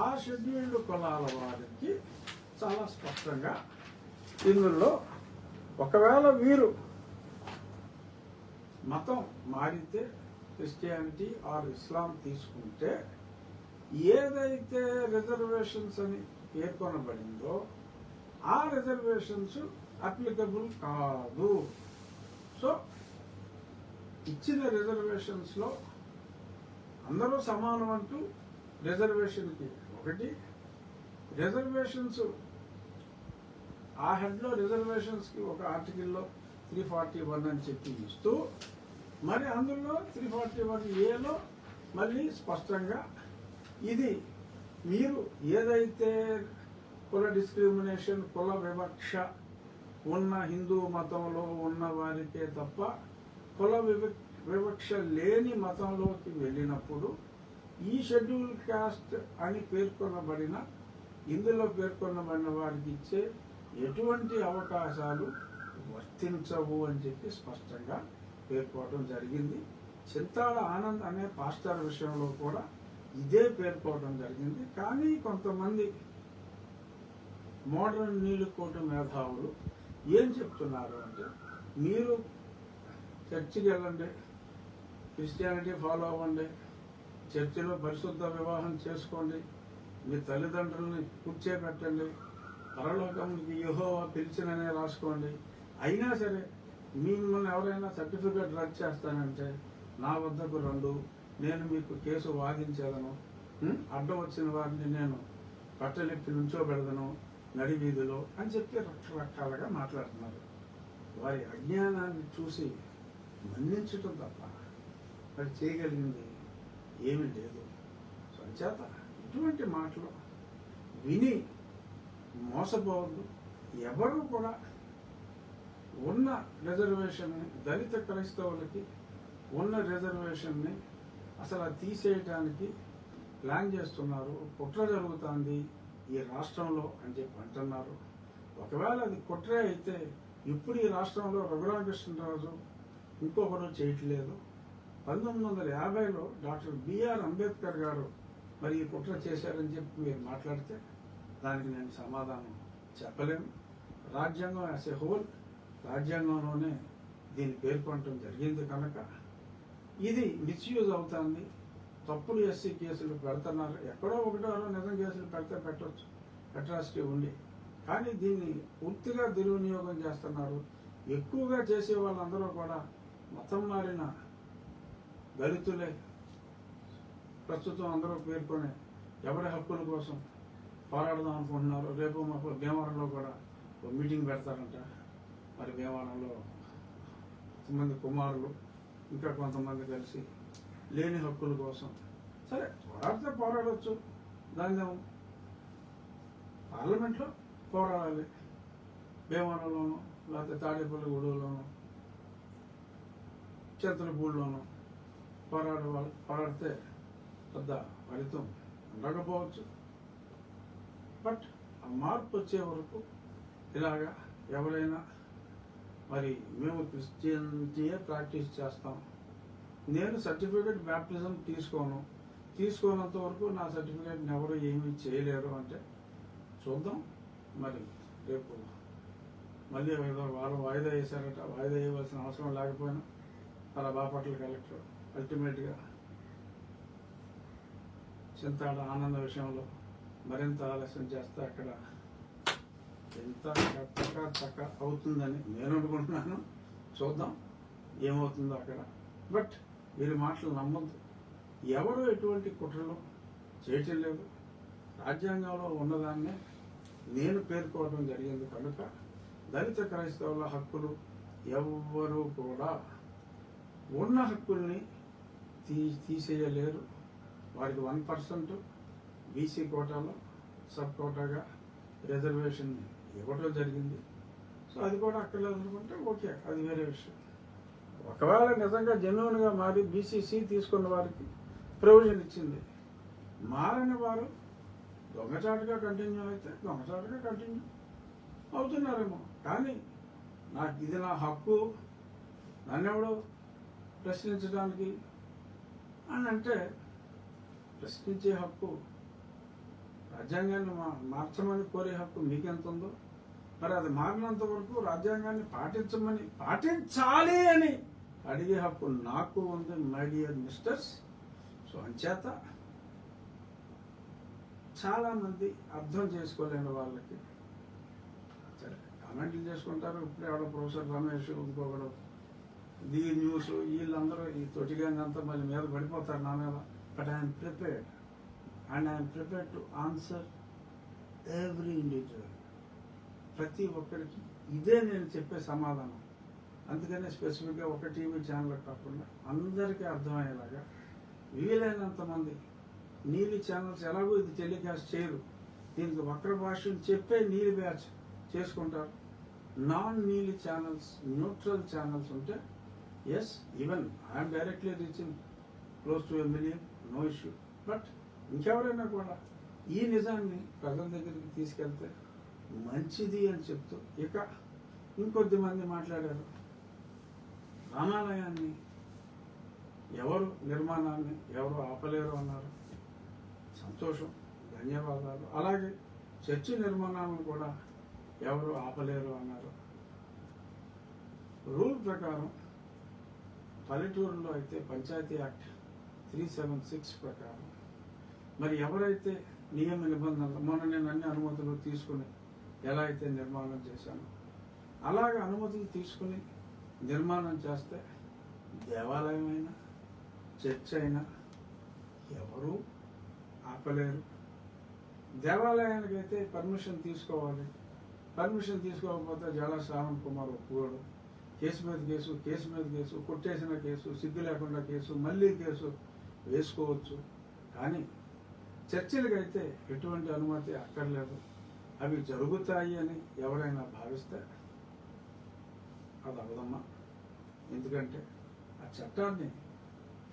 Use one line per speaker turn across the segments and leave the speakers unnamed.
ఆ షెడ్యూల్డ్ కులాల వారికి చాలా స్పష్టంగా ఇందులో ఒకవేళ వీరు మతం మారితే క్రిస్టియానిటీ ఆర్ ఇస్లాం తీసుకుంటే ఏదైతే రిజర్వేషన్స్ అని పేర్కొనబడిందో ఆ రిజర్వేషన్స్ అప్లికబుల్ కాదు. సో ఇచ్చిన రిజర్వేషన్స్లో అందరూ సమానం అంటూ రిజర్వేషన్కి ఒకటి రిజర్వేషన్స్ ఆ హెడ్లో రిజర్వేషన్స్కి ఒక ఆర్టికల్లో 341 అని చెప్పి ఇస్తూ మరి అందులో 341A మళ్ళీ స్పష్టంగా ఇది మీరు ఏదైతే కుల డిస్క్రిమినేషన్ కుల వివక్ష ఉన్న హిందూ మతంలో ఉన్న వారికే తప్ప కుల వివక్ష లేని మతంలోకి వెళ్ళినప్పుడు ఈ షెడ్యూల్ కాస్ట్ అని పేర్కొనబడిన ఇందులో పేర్కొనబడిన వారికి ఇచ్చే ఎటువంటి అవకాశాలు వర్తించవు అని చెప్పి స్పష్టంగా పేర్కోవడం జరిగింది. చింతాడ ఆనంద్ అనే పాస్టర్ విషయంలో కూడా ఇదే పేర్కోవడం జరిగింది. కానీ కొంతమంది మోడర్న్ నీలుకోటు మేధావులు ఏం చెప్తున్నారు అంటే మీరు చర్చికి వెళ్ళండి, క్రిస్టియానిటీ ఫాలో అవ్వండి, చర్చిలో పరిశుద్ధ వివాహం చేసుకోండి, మీ తల్లిదండ్రుల్ని కూర్చోబెట్టండి, పరలోకానికి యెహోవా పిలిచిననే రాసుకోండి. అయినా సరే మిమ్మల్ని ఎవరైనా సర్టిఫికేట్ రద్దు చేస్తానంటే నా వద్దకు రండు, నేను మీకు కేసు వాదించేదను, అడ్డం వచ్చిన వారిని నేను పట్టలెక్కి నుంచోబెడదను నడి వీధిలో అని చెప్పి రకరకాలుగా మాట్లాడుతున్నారు. వారి అజ్ఞానాన్ని చూసి మన్నించటం తప్ప మరి చేయగలిగింది ఏమీ లేదు. సో అంచేత ఇటువంటి మాటలు విని మోసపోవద్దు. ఎవరు కూడా ఉన్న రిజర్వేషన్ని దళిత క్రైస్తవులకి ఉన్న రిజర్వేషన్ని అసలు తీసేయటానికి ప్లాన్ చేస్తున్నారు, కుట్ర జరుగుతుంది ఈ రాష్ట్రంలో అని చెప్పి అంటున్నారు. ఒకవేళ అది కుట్రే అయితే ఇప్పుడు ఈ రాష్ట్రంలో రఘురామకృష్ణరాజు ఇంకొకరు చేయట్లేదు. 1950లో డాక్టర్ బిఆర్ అంబేద్కర్ గారు మరి ఈ కుట్ర చేశారని చెప్పి మీరు మాట్లాడితే దానికి నేను సమాధానం చెప్పలేను. రాజ్యాంగం యాజ్ ఎ హోల్ రాజ్యాంగంలోనే దీన్ని పేర్కొనడం జరిగింది కనుక ఇది మిస్యూజ్ అవుతుంది. తప్పుడు ఎస్సీ కేసులు పెడుతున్నారు. ఎక్కడో ఒకటో నిజం కేసులు పెడితే పెట్టవచ్చు, అట్రాసిటీ ఉండి, కానీ దీన్ని పూర్తిగా దుర్వినియోగం చేస్తున్నారు. ఎక్కువగా చేసే వాళ్ళందరూ కూడా మతం మారిన దళితులే. ప్రస్తుతం అందరూ పేర్కొనే ఎవరి హక్కుల కోసం పోరాడదాం అనుకుంటున్నారు. రేపు మాకు భీమవరంలో కూడా ఒక మీటింగ్ పెడతారంట. మరి భీమవరంలో కొంతమంది కుమారులు ఇంకా కొంతమంది కలిసి లేని హక్కుల కోసం సరే పోరాడితే పోరాడవచ్చు. దాని పార్లమెంట్లో పోరాడాలి. భీమవరంలోనూ లేకపోతే తాడేపల్లి గూడూరులోనూ చింతలపూడిలోనూ పోరాడితే పెద్ద ఫలితం ఉండకపోవచ్చు. బట్ ఆ మార్పు వచ్చే వరకు ఇలాగా ఎవరైనా మరి మేము క్రిస్టియనిటీయే ప్రాక్టీస్ చేస్తాం, నేను సర్టిఫికేట్ బ్యాప్టిజం తీసుకోనంత వరకు నా సర్టిఫికేట్ని ఎవరు ఏమీ చేయలేరు అంటే చూద్దాం. మరి రేపు మళ్ళీ వారం వాయిదా వేశారట. వాయిదా వేయవలసిన అవసరం లేకపోయినా అలా బాపట్ల కలెక్టర్ అల్టిమేట్గా చింతాడ ఆనంద విషయంలో మరింత ఆలస్యం చేస్తే అక్కడ ఎంత చక్క అవుతుందని నేను అనుకుంటున్నాను. చూద్దాం ఏమవుతుందో అక్కడ. బట్ వీరి మాటలు నమ్మద్దు. ఎవరు ఎటువంటి కుట్రలు చేయటం లేదు. రాజ్యాంగంలో ఉన్నదాన్నే నేను పేర్కోవడం జరిగింది కనుక దళిత క్రైస్తవుల హక్కులు ఎవ్వరూ కూడా ఉన్న హక్కుల్ని తీసేయలేరు. వారికి 1% బీసీ కోటాలో సబ్ కోటాగా రిజర్వేషన్ ఇవ్వడం జరిగింది. సో అది కూడా అక్కడ అనుకుంటే ఓకే, అది వేరే విషయం. ఒకవేళ నిజంగా జెన్యున్గా మారి బీసీసీ తీసుకున్న వారికి ప్రొవిజన్ ఇచ్చింది, మారని వారు దొంగచాటుగా కంటిన్యూ అయితే దొంగచాటుగా కంటిన్యూ అవుతున్నారేమో. కానీ ఇది నా హక్కు, నన్నెవడో ప్రశ్నించడానికి అని అంటే ప్రశ్నించే హక్కు రాజ్యాంగాన్ని మార్చమని కోరే హక్కు మీకెంత ఉందో, మరి అది మారినంత వరకు రాజ్యాంగాన్ని పాటించాలి అని అడిగే హక్కు నాకు ఉంది, మై డియర్ మిస్టర్స్. సో అంచేత చాలామంది అర్థం చేసుకోలేని వాళ్ళకి సరే కామెంట్లు చేసుకుంటారు. ఇప్పుడే ఎవడో ప్రొఫెసర్ రమేష్, ఇంకొకడు ది న్యూస్, వీళ్ళందరూ ఈ తొటిగాంగ్ అంతా మళ్ళీ మీద పడిపోతారు నా మీద. But I'm prepared and I'm prepared to answer every individual. ప్రతి ఒక్కరికి ఇదే నేను చెప్పే సమాధానం. అందుకనే స్పెసిఫిక్గా ఒక టీవీ ఛానల్ కాకుండా అందరికీ అర్థమయ్యేలాగా వీలైనంత మంది నీలి ఛానల్స్ ఎలాగో ఇది టెలికాస్ట్ చేయరు, దీనికి వక్ర భాషను చెప్పే నీలి బ్యాచ్ చేసుకుంటారు. నాన్ నీలి ఛానల్స్, న్యూట్రల్ ఛానల్స్ ఉంటే yes, even I'm directly reaching close to 1 million, no issue. But ఇంకెవరైనా కూడా ఈ నిజాన్ని ప్రజల దగ్గరికి తీసుకెళ్తే మంచిది అని చెప్తూ, ఇక ఇంకొద్ది మంది మాట్లాడారు రామాలయాన్ని ఎవరు నిర్మాణాన్ని ఎవరు ఆపలేరు అన్నారు. సంతోషం, ధన్యవాదాలు. అలాగే చర్చి నిర్మాణాలను కూడా ఎవరు ఆపలేరు అన్నారు. రూల్ ప్రకారం పల్లెటూరులో అయితే పంచాయతీ యాక్ట్ 376 ప్రకారం మరి ఎవరైతే నియమ నిబంధనలు, మొన్న నేను అన్ని అనుమతులు తీసుకుని ఎలా అయితే నిర్మాణం చేశానో అలాగే అనుమతులు తీసుకుని నిర్మాణం చేస్తే దేవాలయం అయినా చర్చ్ అయినా ఎవరు ఆపలేరు. దేవాలయానికైతే పర్మిషన్ తీసుకోవాలి. పర్మిషన్ తీసుకోకపోతే జల శ్రావణ్ కుమార్ ఒప్పుకోడు. కేసు మీద కేసు, కేసు మీద కేసు, కొట్టేసిన కేసు, సిగ్గు లేకుండా కేసు, మళ్ళీ కేసు వేసుకోవచ్చు. కానీ చర్చిలకైతే ఎటువంటి అనుమతి అక్కర్లేదు. అవి జరుగుతాయి అని ఎవరైనా భావిస్తే అది అవదమ్మా. ఎందుకంటే ఆ చట్టాన్ని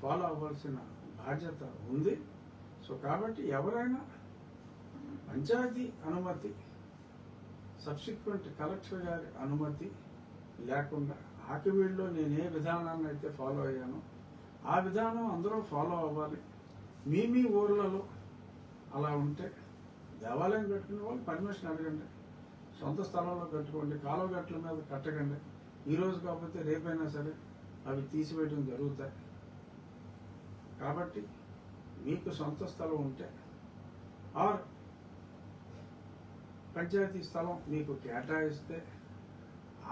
ఫాలో అవ్వాల్సిన బాధ్యత ఉంది. సో కాబట్టి ఎవరైనా పంచాయతీ అనుమతి, సబ్సిక్వెంట్ కలెక్టర్ గారి అనుమతి లేకుండా ఆకివీడులో నేను ఏ విధానాన్ని అయితే ఫాలో అయ్యానో ఆ విధానం అందరూ ఫాలో అవ్వాలి. మీ ఊర్లలో అలా ఉంటే దేవాలయం కట్టుకునే వాళ్ళు పర్మిషన్ అడగండి, సొంత స్థలంలో కట్టుకోండి, కాలువ గట్ల మీద కట్టకండి. ఈరోజు కాకపోతే రేపైనా సరే అవి తీసివేయడం జరుగుతాయి. కాబట్టి మీకు సొంత స్థలం ఉంటే ఆర్ పంచాయతీ స్థలం మీకు కేటాయిస్తే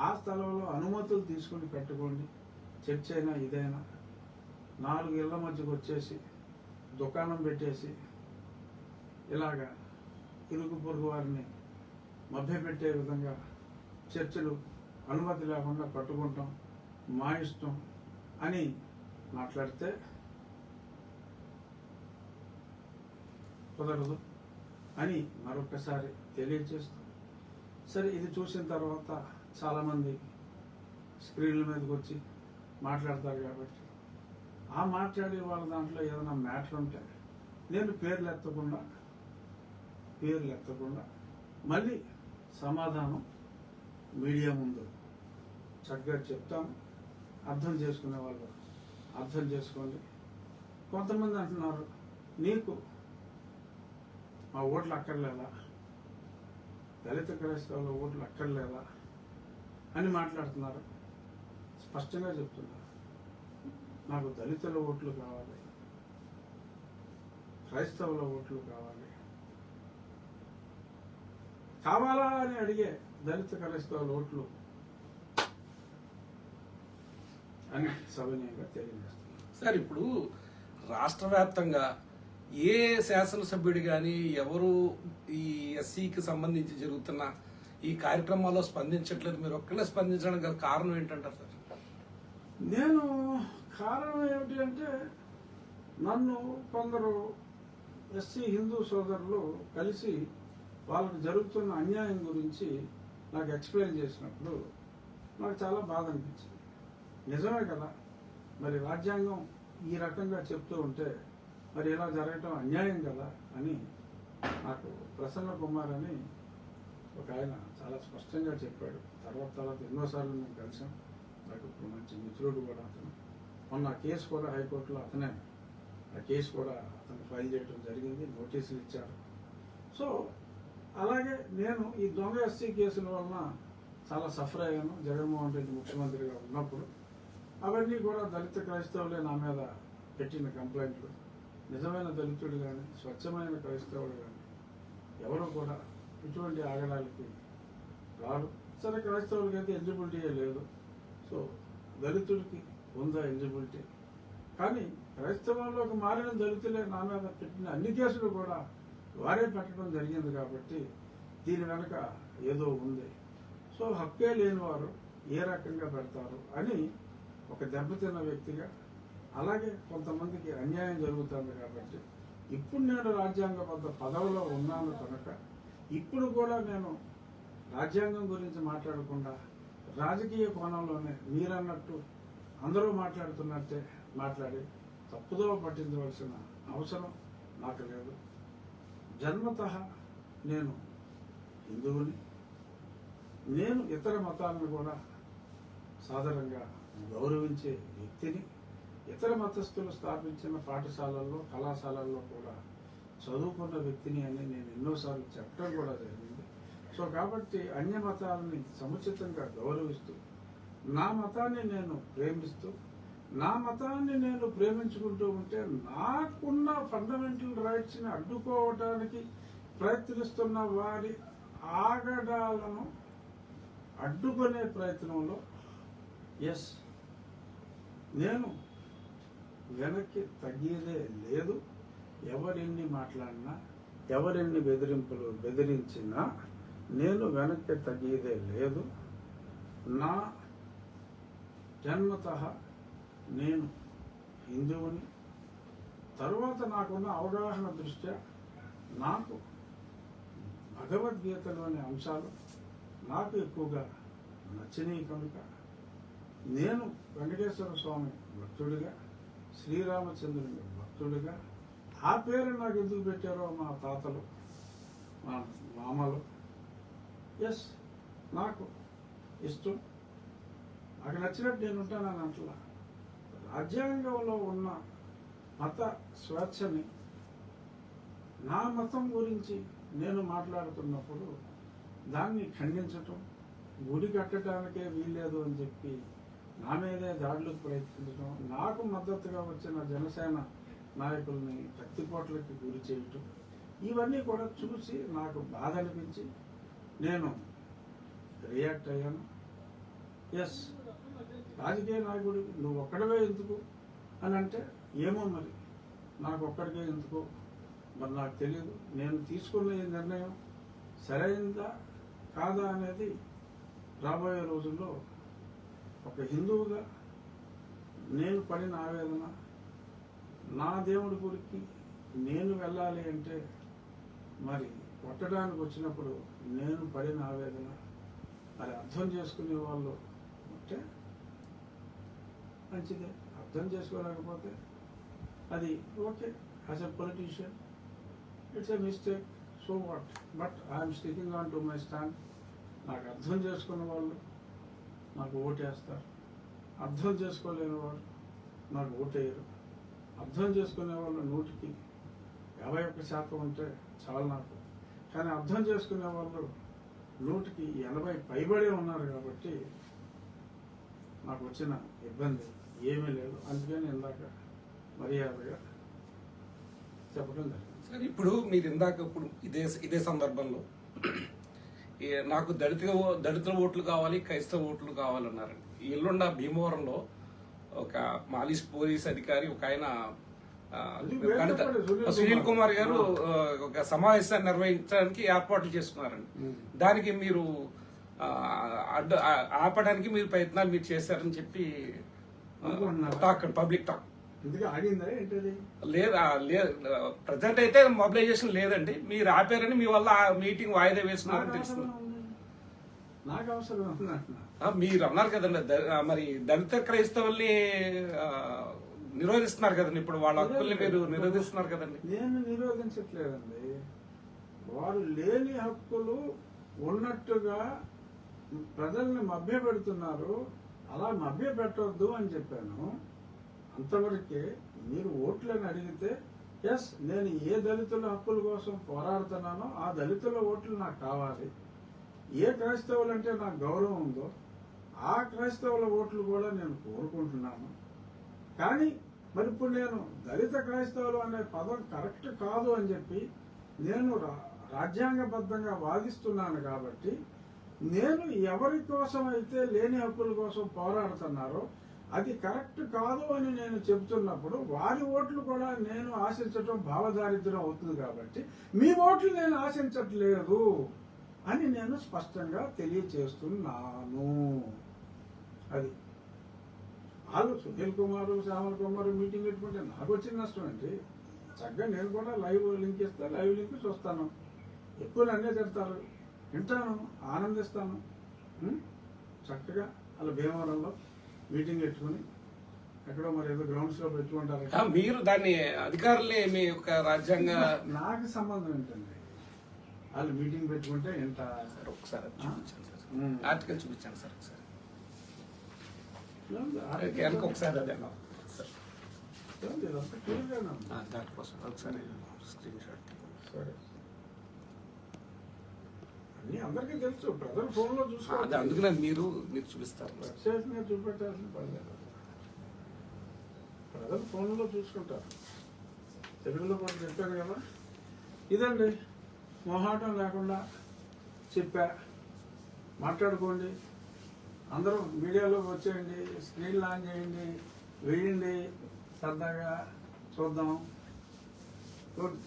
ఆ స్థలంలో అనుమతులు తీసుకుని కట్టుకోండి. చర్చ్ అయినా ఇదైనా 4 ఇళ్ల మధ్యకు వచ్చేసి దుకాణం పెట్టేసి ఇలాగా ఇరుగు పొరుగు వారిని మభ్యపెట్టే విధంగా చర్చలు అనుమతి లేకుండా కట్టుకుంటాం, మా ఇష్టం అని మాట్లాడితే కుదరదు అని మరొకసారి తెలియజేస్తూ, సరే ఇది చూసిన తర్వాత చాలామంది స్క్రీన్ల మీదకి వచ్చి మాట్లాడతారు కాబట్టి ఆ మాట్లాడే వాళ్ళ దాంట్లో ఏదైనా మ్యాటర్ ఉంటే నేను పేర్లు ఎత్తకుండా మళ్ళీ సమాధానం మీడియా ముందు చక్కగా చెప్తాను. అర్థం చేసుకునే వాళ్ళు అర్థం చేసుకోండి. కొంతమంది అంటున్నారు నీకు మా ఓట్లు అక్కర్లేదా, దళిత క్రైస్తవుల ఓట్లు అక్కర్లేదా అని మాట్లాడుతున్నారు. స్పష్టంగా చెప్తున్నారు, నాకు దళితుల ఓట్లు కావాలి, క్రైస్తవుల ఓట్లు కావాలా అని అడిగే దళిత క్రైస్తవుల ఓట్లు అని సవినయంగా తెలియజేస్తున్నారు.
సార్, ఇప్పుడు రాష్ట్ర వ్యాప్తంగా ఏ శాసనసభ్యుడు కానీ ఎవరు ఈ ఎస్సీకి సంబంధించి జరుగుతున్న ఈ కార్యక్రమాల్లో స్పందించట్లేదు, మీరు ఒక్కనే స్పందించడానికి గల కారణం ఏంటంటారు సార్?
నేను కారణం ఏమిటి అంటే, నన్ను కొందరు ఎస్సీ హిందూ సోదరులు కలిసి వాళ్ళకి జరుగుతున్న అన్యాయం గురించి నాకు ఎక్స్ప్లెయిన్ చేసినప్పుడు నాకు చాలా బాధ అనిపించింది. నిజమే కదా, మరి రాజ్యాంగం ఈ రకంగా చెప్తూ ఉంటే మరి ఇలా జరగటం అన్యాయం కదా అని నాకు ప్రసన్న కుమార్ అని ఒక ఆయన చాలా స్పష్టంగా చెప్పాడు. తర్వాత ఎన్నోసార్లు మేము కలిసాం. నాకు ఇప్పుడు మంచి మిత్రుడు కూడా అతను. మొన్న కేసు కూడా హైకోర్టులో అతనే ఆ కేసు కూడా అతను ఫైల్ చేయడం జరిగింది, నోటీసులు ఇచ్చారు. సో అలాగే నేను ఈ దొంగ ఎస్సీ కేసుల వలన చాలా సఫర్ అయ్యాను జగన్మోహన్ రెడ్డి ముఖ్యమంత్రిగా ఉన్నప్పుడు. అవన్నీ కూడా దళిత క్రైస్తవులే నా మీద పెట్టిన కంప్లైంట్లు. నిజమైన దళితుడు కానీ స్వచ్ఛమైన క్రైస్తవుడు కానీ ఎవరు కూడా ఇటువంటి ఆగడాలకి రారు. సరే, క్రైస్తవులకి అయితే ఎలిజిబిలిటీయే లేదు. సో దళితుడికి ఉందా ఎలిజిబిలిటీ? కానీ క్రైస్తవంలోకి మారిన దళితులే నా మీద పెట్టిన అన్ని కేసులు కూడా వారే పెట్టడం జరిగింది కాబట్టి దీని వెనక ఏదో ఉంది. సో హక్కే లేని వారు ఏ రకంగా పెడతారు అని ఒక దెబ్బతిన్న వ్యక్తిగా, అలాగే కొంతమందికి అన్యాయం జరుగుతుంది కాబట్టి ఇప్పుడు నేను రాజ్యాంగబద్ధ పదవిలో ఉన్నాను కనుక ఇప్పుడు కూడా నేను రాజ్యాంగం గురించి మాట్లాడకుండా రాజకీయ కోణంలోనే మీరన్నట్టు అందరూ మాట్లాడుతున్నట్టే మాట్లాడి తప్పుదో పట్టించవలసిన అవసరం నాకు లేదు. జన్మతః నేను హిందువుని. నేను ఇతర మతాలను కూడా సాధారణంగా గౌరవించే వ్యక్తిని. ఇతర మతస్థులు స్థాపించిన పాఠశాలల్లో కళాశాలల్లో కూడా చదువుకున్న వ్యక్తిని అని నేను ఎన్నోసార్లు చెప్పడం కూడా జరిగింది. సో కాబట్టి అన్య మతాలని సముచితంగా గౌరవిస్తూ నా మతాన్ని నేను ప్రేమిస్తూ నా మతాన్ని నేను ప్రేమించుకుంటూ ఉంటే నాకున్న ఫండమెంటల్ రైట్స్ని అడ్డుకోవడానికి ప్రయత్నిస్తున్న వారి ఆగడాలను అడ్డుకునే ప్రయత్నంలో ఎస్ నేను వెనక్కి తగ్గేదే లేదు. ఎవరెన్ని మాట్లాడినా ఎవరెన్ని బెదిరించినా నేను వెనక్కి తగ్గేదే లేదు. నా జన్మతః నేను హిందువుని. తరువాత నాకున్న అవగాహన దృష్ట్యా నాకు భగవద్గీతలోని అంశాలు నాకు ఎక్కువగా నచ్చినాయి కనుక నేను వెంకటేశ్వర స్వామి భక్తుడిగా, శ్రీరామచంద్రుని భక్తుడిగా, ఆ పేరు నాకు ఎందుకు పెట్టారో మా తాతలు మా మామలు, ఎస్ నాకు ఇష్టం, నాకు నచ్చినట్టు నేను ఉంటానని అంటలా. రాజ్యాంగంలో ఉన్న మత స్వేచ్ఛని నా మతం గురించి నేను మాట్లాడుతున్నప్పుడు దాన్ని ఖండించటం, గుడి కట్టడానికే వీల్లేదు అని చెప్పి నా మీదే దాడులకు ప్రయత్నించడం, నాకు మద్దతుగా వచ్చిన జనసేన నాయకుల్ని కత్తిపోట్లకి గురి చేయటం, ఇవన్నీ కూడా చూసి నాకు బాధ అనిపించి నేను రియాక్ట్ అయ్యాను. ఎస్, రాజకీయ నాయకుడు నువ్వు ఒక్కడవే ఎందుకు అని అంటే, ఏమో మరి నాకు ఒక్కడికే ఎందుకు మరి నాకు తెలియదు. నేను తీసుకున్న ఈ నిర్ణయం సరైందా కాదా అనేది రాబోయే రోజుల్లో ఒక హిందువుగా నేను పడిన ఆవేదన, నా దేవుడి గుడికి నేను వెళ్ళాలి అంటే మరి కొట్టడానికి వచ్చినప్పుడు నేను పడిన ఆవేదన మరి అర్థం చేసుకునే వాళ్ళు ఉంటే మంచిదే, అర్థం చేసుకోలేకపోతే అది okay. As a politician it's a mistake, so what, but I'm sticking on to my stand. నాకు అర్థం చేసుకున్న వాళ్ళు నాకు ఓటేస్తారు, అర్థం చేసుకోలేని వాళ్ళు నాకు ఓటేయరు. అర్థం చేసుకునే వాళ్ళు 100కి 51% ఉంటే చాలు నాకు. కానీ అర్థం చేసుకునే వాళ్ళు 100కి 80 పైబడే ఉన్నారు కాబట్టి నాకు వచ్చిన ఇబ్బంది ఏమీ లేదు. అందుకని ఇందాక మర్యాదగా చెప్పడం జరిగింది.
సార్, ఇప్పుడు మీరు ఇందాక ఇప్పుడు ఇదే సందర్భంలో నాకు దళితుల ఓట్లు కావాలి, క్రైస్తవ ఓట్లు కావాలన్నారండి. ఎల్లుండ భీమవరంలో ఒక మాలిష్ పోలీస్ అధికారి ఒక ఆయన సునీల్ కుమార్ గారు ఒక సమావేశాన్ని నిర్వహించడానికి ఏర్పాట్లు చేసుకున్నారండి. దానికి మీరు ఆపడానికి మీరు ప్రయత్నాలు మీరు చేశారని చెప్పి టాక్, పబ్లిక్ టాక్. లేదు, ప్రజెంట్ అయితే మొబిలైజేషన్ లేదండి. మీరు ఆపారని మీ వల్ల మీటింగ్ వాయిదా వేసుకున్నారని తెలుస్తుంది.
నాకు అవసరం
మీరు అన్నారు కదండి, మరి దళిత క్రైస్తవుల్ని నిరోధిస్తున్నారు కదండి. ఇప్పుడు వాళ్ళ హక్కుల్ని మీరు నిరోధిస్తున్నారు కదండి.
నేను నిరోధించట్లేదండి. వారు లేని హక్కులు ఉన్నట్టుగా ప్రజల్ని మభ్య పెడుతున్నారు. అలా మభ్య పెట్టవద్దు అని చెప్పాను. అంతవరకే. మీరు ఓట్లని అడిగితే ఎస్, నేను ఏ దళితుల హక్కుల కోసం పోరాడుతున్నానో ఆ దళితుల ఓట్లు నాకు కావాలి. ఏ క్రైస్తవులు అంటే నాకు గౌరవం ఉందో ఆ క్రైస్తవుల ఓట్లు కూడా నేను కోరుకుంటున్నాను. కానీ మరి ఇప్పుడు నేను దళిత క్రైస్తవులు అనే పదం కరెక్ట్ కాదు అని చెప్పి నేను రాజ్యాంగబద్ధంగా వాదిస్తున్నాను. కాబట్టి నేను ఎవరి కోసం అయితే లేని హక్కుల కోసం పోరాడుతున్నారో అది కరెక్ట్ కాదు అని నేను చెబుతున్నప్పుడు వారి ఓట్లు కూడా నేను ఆశించటం భావదారిద్ర్యం అవుతుంది. కాబట్టి మీ ఓట్లు నేను ఆశించట్లేదు అని నేను స్పష్టంగా తెలియచేస్తున్నాను. అది వాళ్ళు సునీల్ కుమార్, శ్యామల్ కుమార్ మీటింగ్ పెట్టుకుంటే నాకు వచ్చిన నష్టం ఏంటి? చక్కగా నేను కూడా లైవ్ లింక్ ఇస్తే లైవ్ లింక్ చూస్తాను. ఎక్కువ నన్నే తిడతారు, వింటాను, ఆనందిస్తాను. చక్కగా అలా భీమవరంలో మీటింగ్ పెట్టుకుని ఎక్కడో మరి ఏదో గ్రౌండ్స్ లో పెట్టుకుంటారు.
మీరు దాన్ని అధికారులే మీ యొక్క రాజ్యాంగ
నాకు సంబంధం ఏంటండి? వాళ్ళు మీటింగ్ పెట్టుకుంటే ఎంత
ఒకసారి ఆర్టికల్ చూపించాను సార్ ఒకసారి ఒకసారి అదే దానికోసం ఒకసారి స్క్రీన్ షాట్.
సరే, అన్ని అందరికీ తెలుసు, ప్రజలు ఫోన్ లో చూసుకోవాలి.
అందుకనే మీరు చూపిస్తారు,
చూపెట్టాల్సిన పని లేదు. ప్రజలు ఫోన్లో చూసుకుంటారు. తెలుగులో కూడా చెప్పాను కదా. ఇదండి, మొహాటం లేకుండా చెప్పా, మాట్లాడుకోండి. అందరూ మీడియాలోకి వచ్చేయండి, స్క్రీన్లు ఆన్ చేయండి, వేయండి, సరదాగా చూద్దాం. గుడ్.